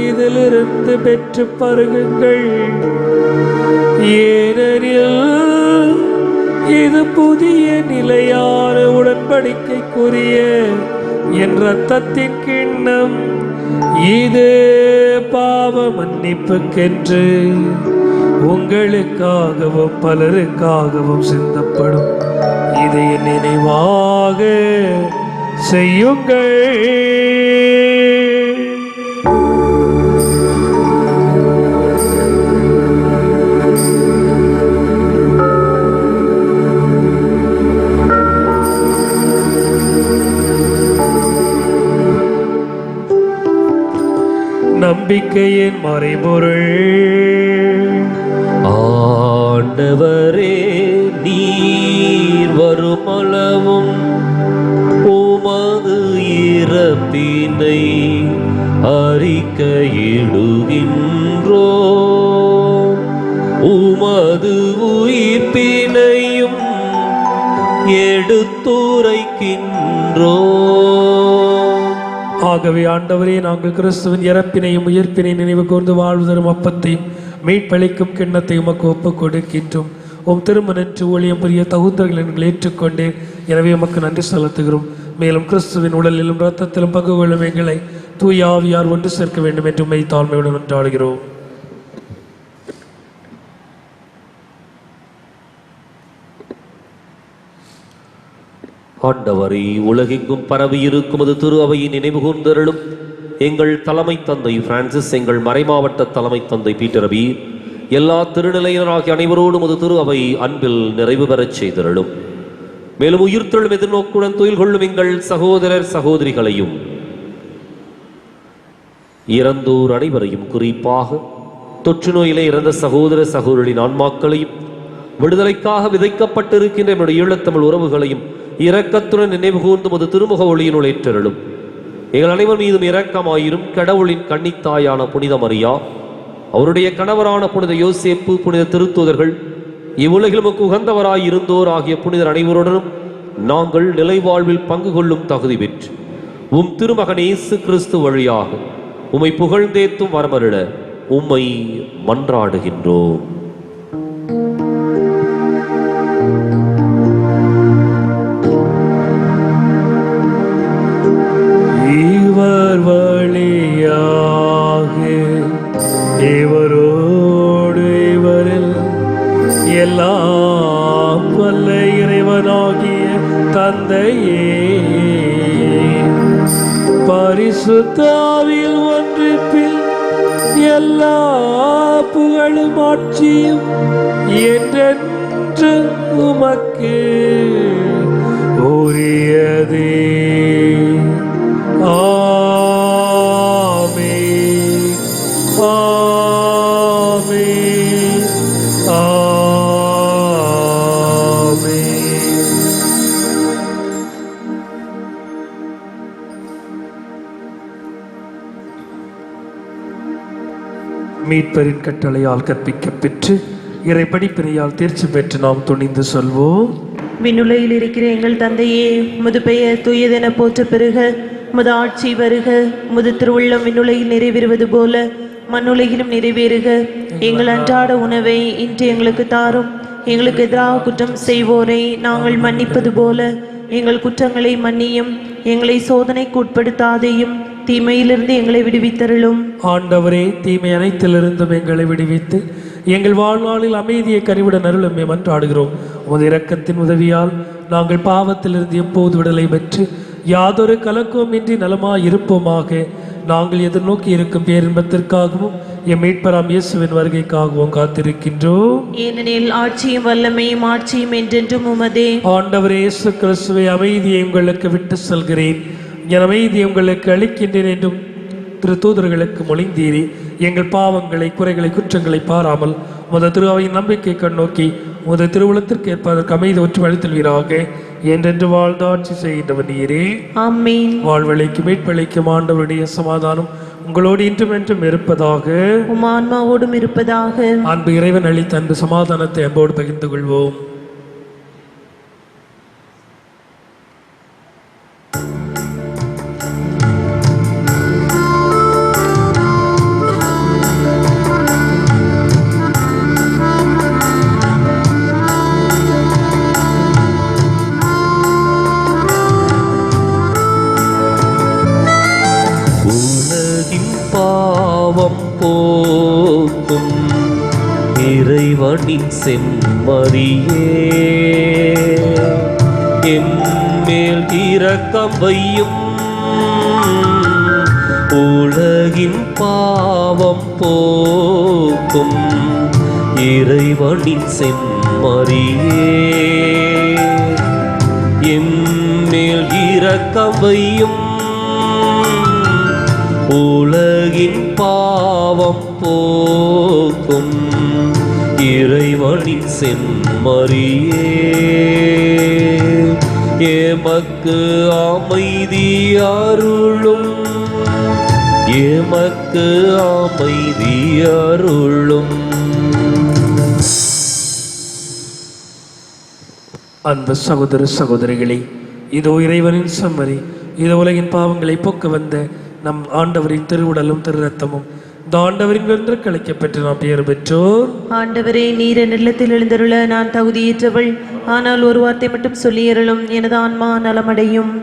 [SPEAKER 1] இதிலிருந்து பெற்று பருகுங்கள், ஏனெனில் இது புதிய நிலையான உடன்படிக்கைக்குரிய என் இரத்தத்தின் கிண்ணம். இது பாவ மன்னிப்புக்கென்று உங்களுக்காகவும் பலருக்காகவும் சிந்தப்படும். இதை என் நினைவாக செய்யுங்கள். நம்பிக்கையின் மறைபொருள்.
[SPEAKER 4] ஆண்டவரே, நீர் வருமளவும் உமது இறப்பினை அறிக்கையிடுகின்றோ, உமது உயிர்ப்பினையும் எடுத்துரைக்கின்றோ.
[SPEAKER 1] ஆகவே ஆண்டவரே, நாங்கள் கிறிஸ்துவின் இறப்பினையும் உயிர்ப்பினை நினைவு கூர்ந்து வாழ்வு தரும் அப்பத்தையும் மீட்பளிக்கும் கிண்ணத்தை உமக்கு ஒப்புக் கொடுக்கின்றோம். உம் திருமணன்று ஊழியம் புரிய தகுந்தவர்கள் எங்களை ஏற்றுக்கொண்டே, எனவே உமக்கு நன்றி செலுத்துகிறோம். மேலும் கிறிஸ்துவின் உடலிலும் இரத்தத்திலும் பங்கு கொள்ளும் எங்களை தூய ஆவியார் ஒன்று சேர்க்க வேண்டும் என்று உம்மை தாழ்மையுடன் கொண்டாடுகிறோம்.
[SPEAKER 4] ஆண்டவரே, உலகெங்கும் பரவி இருக்கும் அது திரு அவையின் நினைவு கூர்ந்தருளும். எங்கள் தலைமை தந்தை பிரான்சிஸ், எங்கள் மறைமாவட்ட தலைமை தந்தை பீட்டர் அபி, எல்லா திருநிலையினராகிய அனைவரோடும் அது திரு அவை அன்பில் நிறைவு பெறச் செய்தருளும். மேலும் உயிர்த்தெழும் எதிர்நோக்குடன் துயில் கொள்ளும் எங்கள் சகோதரர் சகோதரிகளையும் இறந்தோர் அனைவரையும், குறிப்பாக தொற்று நோயிலே இறந்த சகோதர சகோதரின் ஆன்மாக்களையும், விடுதலைக்காக விதைக்கப்பட்டிருக்கின்ற என்னுடைய ஈழத்தமிழ் உறவுகளையும் இரக்கத்துடன் நினைவு கூர்ந்து அது திருமுக ஒளியினுள் ஏற்றருளும். எங்கள் அனைவர் மீதும் இரக்கமாயிரும். கடவுளின் கன்னித்தாயான புனித மரியா, அவருடைய கணவரான புனித யோசேப்பு, புனித திருத்தூதர்கள், இவ்வுலகில் உகந்தவராய் இருந்தோர் ஆகிய புனிதர் அனைவருடனும் நாங்கள் நிலைவாழ்வில் பங்கு கொள்ளும் தகுதி பெற்று உம் திருமகன் இயேசு கிறிஸ்து வழியாக உம்மை புகழ்ந்தேத்தும் வரமருள உம்மை மன்றாடுகின்றோம்.
[SPEAKER 1] இவர் வழியாக இவரோடு இவரில் எல்லாம் வல்ல இறைவனாகிய தந்தையே, பரிசுத்த ஆவியில் ஒன்றிப்பில் எல்லா புகழும் ஆட்சியும் என்றென்று உமக்கு உரியதே. ஆமென், ஆமென், ஆமென். மீட்பரின் கட்டளையால் கற்பிக்கப் பெற்று இறை படிப்பினையால் தேர்ச்சி பெற்று நாம் துணிந்து சொல்வோம்.
[SPEAKER 2] விண்ணுலகில் இருக்கிற எங்கள் தந்தையே, உமது பெயர் தூயதென போற்ற பெறுக. உமது ஆட்சி வருக. உமது திருவுள்ளம் விண்ணுலகில் நிறைவேறுவது போல மண்ணுலகிலும் நிறைவேறுக. எங்கள் அன்றாட உணவை இன்று எங்களுக்கு தாரும். எங்களுக்கு எதிராக குற்றம் செய்வோரை நாங்கள் மன்னிப்பது போல எங்கள் குற்றங்களை மன்னியும். எங்களை சோதனைக்கு உட்படுத்தாதையும் தீமையிலிருந்து எங்களை விடுவித்தருளும்.
[SPEAKER 1] ஆண்டவரே, தீமை அனைத்திலிருந்தும் எங்களை விடுவித்து எங்கள் வாழ்நாளில் அமைதியை கனிவிட நருளும் மன்றாடுகிறோம். உமது இரக்கத்தின் உதவியால் நாங்கள் பாவத்திலிருந்து எப்போது விடுதலை பெற்று யாதொரு கலக்கமின்றி நலமாய் இருப்போமாக. நாங்கள் எதிர்நோக்கி இருக்கும் பேரின்பத்திற்காகவும் எம் மீட்பராம் இயேசுவின் வருகைக்காகவும் காத்திருக்கின்றோம்.
[SPEAKER 2] ஏனெனில் ஆட்சியும் வல்லமையும் ஆட்சியும் என்றென்றும் உமதே.
[SPEAKER 1] ஆண்டவரே இயேசு கிறிஸ்துவை, அமைதியை உங்களுக்கு விட்டு செல்கிறேன், என் அமைதியை உங்களுக்கு அளிக்கின்றேன் என்றும் திருத்தூதர்களுக்கு மொழிந்தீரே. எங்கள் பாவங்களை, குறைகளை, குற்றங்களை பாராமல் முத திருவையின் நம்பிக்கை கண்ணோக்கி முத திருவுளத்திற்கு ஏற்பதற்கு அமைதி ஒற்று வழித்தல்வீராக. என்றென்று வாழ்ந்து ஆட்சி செய்கின்றவர் நீரே.
[SPEAKER 2] ஆமென்.
[SPEAKER 1] வாழ்வழிக்கும் மீட்பளிக்கும் ஆண்டவருடைய சமாதானம் உங்களோடு இன்றும் என்றும் இருப்பதாக.
[SPEAKER 2] உம் ஆன்மாவோடும் இருப்பதாக.
[SPEAKER 1] அன்பு இறைவன் அளித்த அன்பு சமாதானத்தை அன்போடு பகிர்ந்து கொள்வோம்.
[SPEAKER 4] பாவம் போக்கும் இறைவனின் செம்மறியே, எம்மேல் இரக்கம் வையும். உலகின் பாவம் போக்கும் இறைவனின் செம்மறியே, எம்மேல் இரக்கம் வையும். உலகின் பாவம் போக்கும் இறைவனின் செம்மறியே, எமக்கு அமைதி அருளும், எமக்கு அமைதி அருளும்.
[SPEAKER 1] அன்பு சகோதர சகோதரிகளே, இதோ இறைவனின் செம்மறி, இதோ உலகின் பாவங்களை போக்க வந்த நம் ஆண்டவரின் திருவுடலும் திரு ரத்தமும் இந்த ஆண்டவரின் விருந்து கழிக்கப்பட்டு நாம் பெயர் பெற்றோர்.
[SPEAKER 2] ஆண்டவரே, நீர் என் இல்லத்தில் எழுந்தருள நான் தகுதியேற்றவள். ஆனால் ஒரு வார்த்தை மட்டும் சொல்லியருளும், எனது ஆன்மா நலமடையும்.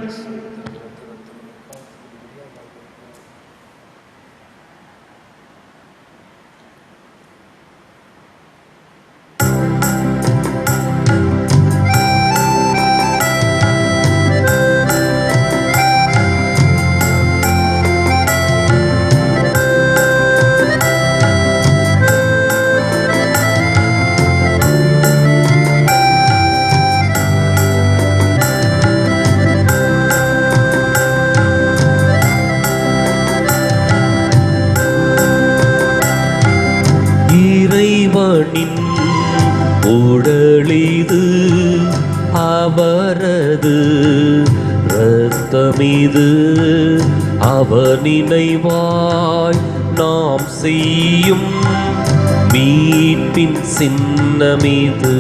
[SPEAKER 4] இறைவனின் உடலிது, அவரது இரத்தமிது, அவர் நினைவாய் நாம் செய்யும் மீட்பின் சின்னமிது.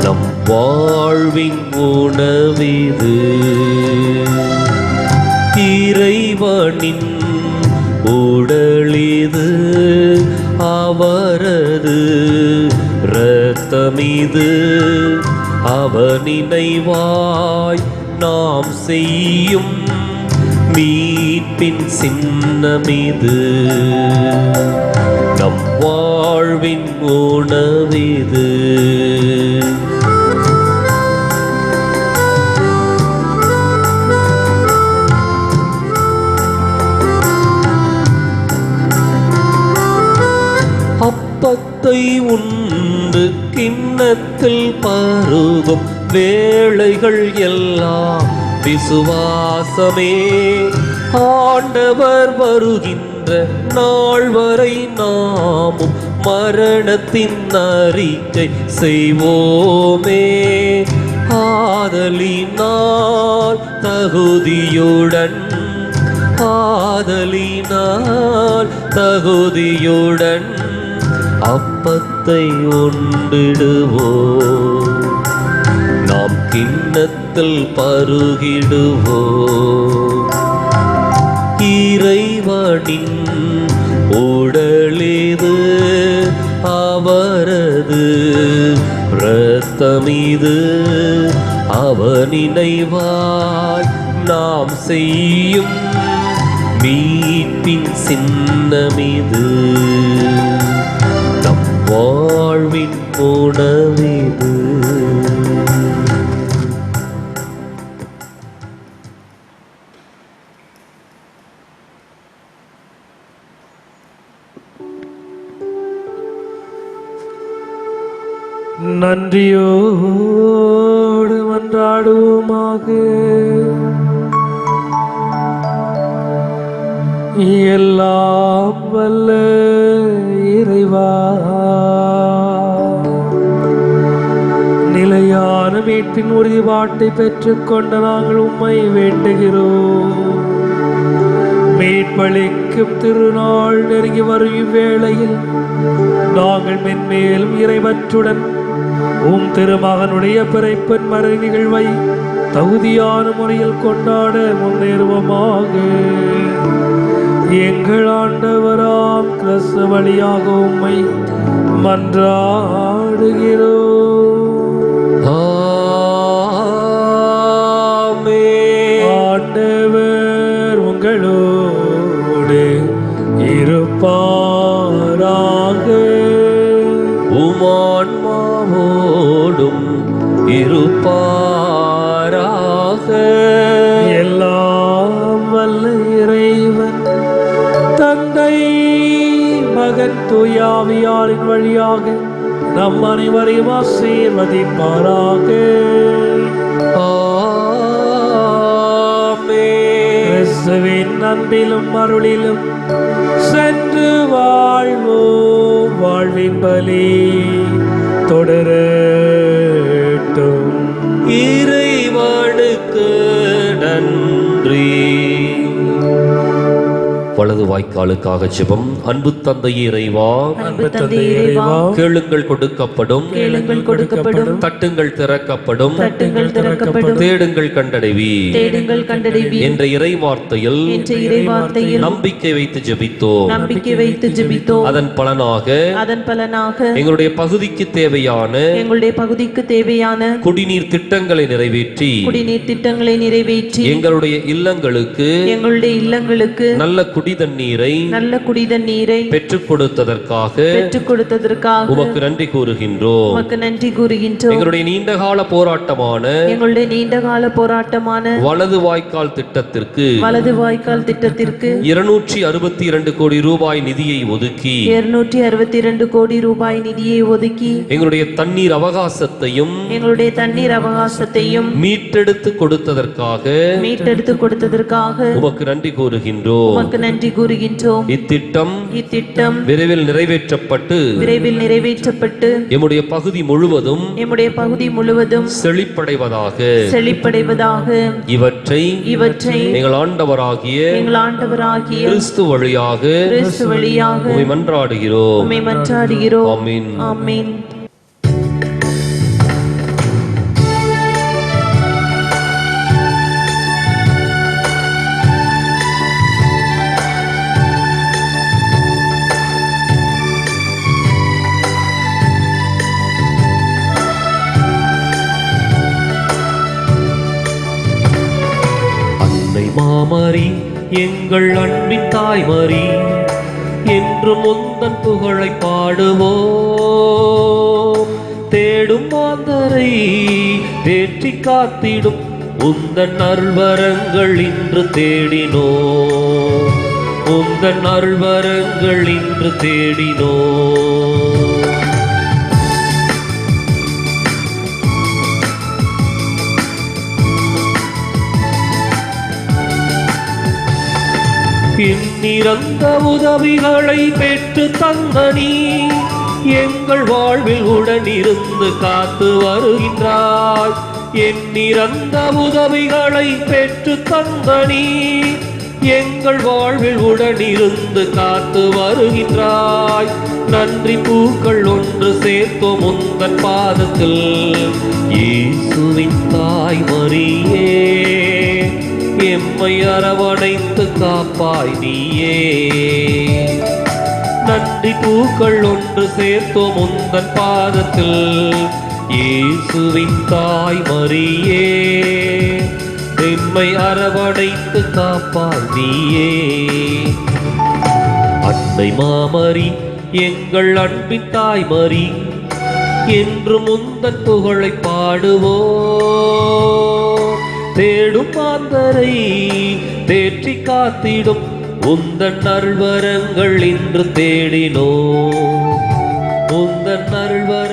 [SPEAKER 4] நம் வாழ்வின் உணவிது. இறைவனின் உடலிது, அவரது இரத்தமிது, அவர் நினைவாய் நாம் செய்யும் மீட்பின் சின்னமிது. நம் வாழ்வின் உணவிது. அப்பத்தை உண்டு கிண்ணத்தில் பருகும் வேளைகள் எல்லாம் விசுவாசமே. ஆண்டவர் வருகின்ற நாள் வரை நாமும் மரணத்தின் அறிக்கை செய்வோமே. ஆதலினால் தகுதியுடன், ஆதலினால் தகுதியுடன் அப்பத்தை உண்டிடுவோம், நாம் கிண்ணத்தில் பருகிடுவோம். இறைவனின் உடலிது, அவரது இரத்தமிது, அவர் நினைவாய் நாம் செய்யும் மீட்பின் சின்னமிது. நம் வாழ்வின் உணவிது.
[SPEAKER 1] நன்றியோடு மன்றாடுவோமாக. எல்லாம் வல்ல இறைவா, நிலையான மீட்பின் உறுதிப்பாட்டை பெற்றுக்கொண்ட நாங்கள் உம்மை வேண்டுகிறோம். மீட்பளிக்கும் திருநாள் நெருங்கி வரும் இவ்வேளையில் நாங்கள் மென்மேலும் இறைவற்றுடன் உம் திருமகனுடைய பிறப்பின் மறை நிகழ்வை தகுதியான முறையில் கொண்டாட முன்னேறுவோமாக. எங்கள் ஆண்டவராம் கிறிஸ்து வழியாக உம்மை மன்றாடுகிறோம்.
[SPEAKER 4] ஆமென்.
[SPEAKER 1] ஆண்டவர் உங்களோடு இருப்பாராக.
[SPEAKER 4] உமான்மாவோடும் இருப்பாராக.
[SPEAKER 1] எல்லாம் வல்ல இறைவன் தந்தை மகன் தூயாவியாரின் வழியாக நம் அனைவரையும் ஆசீர்வதிப்பாராக.
[SPEAKER 4] ஆமென்.
[SPEAKER 1] கிறிஸ்துவின் அன்பிலும் அருளிலும் சென்று வாழ்வோம். வாழ்வின் பலி தொடரட்டும்.
[SPEAKER 4] இறைவனுக்கு நன்றி. வலது வாய்க்காலுக்காக ஜெபம். அன்பு தந்தையே இறைவா,
[SPEAKER 2] அன்பு தந்தை இறைவா,
[SPEAKER 4] கேளுங்கள் கொடுக்கப்படும்,
[SPEAKER 2] கேளுங்கள் கொடுக்கப்படும்,
[SPEAKER 4] தட்டுங்கள் திறக்கப்படும்,
[SPEAKER 2] தட்டுங்கள் திறக்கப்படும்,
[SPEAKER 4] தேடுங்கள் கண்டடைவி
[SPEAKER 2] தேடுங்கள் கண்டடைவீர்
[SPEAKER 4] என்ற இறை வார்த்தையில்
[SPEAKER 2] என்ற இறைவார்த்தையில்
[SPEAKER 4] நம்பிக்கை வைத்து ஜெபித்தோம்.
[SPEAKER 2] நம்பிக்கை வைத்து ஜெபித்தோம்.
[SPEAKER 4] அதன் பலனாக எங்களுடைய பகுதிக்கு தேவையான
[SPEAKER 2] எங்களுடைய பகுதிக்கு தேவையான
[SPEAKER 4] குடிநீர் திட்டங்களை நிறைவேற்றி
[SPEAKER 2] குடிநீர் திட்டங்களை நிறைவேற்றி
[SPEAKER 4] எங்களுடைய இல்லங்களுக்கு நல்ல
[SPEAKER 2] குடிதண்ணீரை
[SPEAKER 4] பெற்றுக் கொடுத்ததற்காக உமக்கு நன்றி கூறுகின்றோம். எங்களுடைய நீண்டகால போராட்டமான வலது வாய்க்கால் திட்டத்திற்கு 262 கோடி ரூபாய் நிதியை ஒதுக்கி எங்களுடைய தண்ணீர் அவகாசத்தையும் மீட்டெடுத்து கொடுத்ததற்காக உமக்கு நன்றி கூறுகின்றோம். இத்திட்டம் விரைவில் நிறைவேற்றப்பட்டு எம்முடைய பகுதி முழுவதும் செழிப்படைவதாக இவற்றை எங்கள் ஆண்டவராகிய கிறிஸ்து வழியாக உம்மை மன்றாடுகிறோம். ஆமென்.
[SPEAKER 2] ஆமென்.
[SPEAKER 4] மாமரி எங்கள் அன்பின் தாய்மரி என்று முந்தன் புகழை பாடுவோம். தேடும் மாந்தரை தேற்றி காத்திடும் உந்தன் அருள்வரங்கள் இன்று தேடினோம். உந்தன் அருள்வரங்கள் இன்று தேடினோம். பின்னிறந்த உதவிகளை பெற்று தந்த நீ எங்கள் வாழ்வில் உடனிருந்து காத்து வருகின்றாய். எண்ணிறந்த உதவிகளை பெற்று தந்த நீ எங்கள் வாழ்வில் உடனிருந்து காத்து வருகின்றாய். நன்றி பூக்கள் ஒன்று சேர்த்தோம் உந்தன் பாதத்தில். இயேசுவின் தாய் மரியே எம்மை அரவணைத்து காப்பாய் நீயே. நன்றி பூக்கள் ஒன்று சேர்த்தோம் உந்தன் பாதத்தில். இயேசுவின் தாய் மரியே எம்மை அரவணைத்து காப்பாய் நீயே. அன்னை மாமரி எங்கள் அன்பின் தாய்மரி என்று முந்தன் புகழை பாடுவோம். தேடும் மாந்தரை தேற்றி காத்திடும் உந்தன் அருள்வரங்கள் இன்று தேடினோம். உந்தன் அருள்வர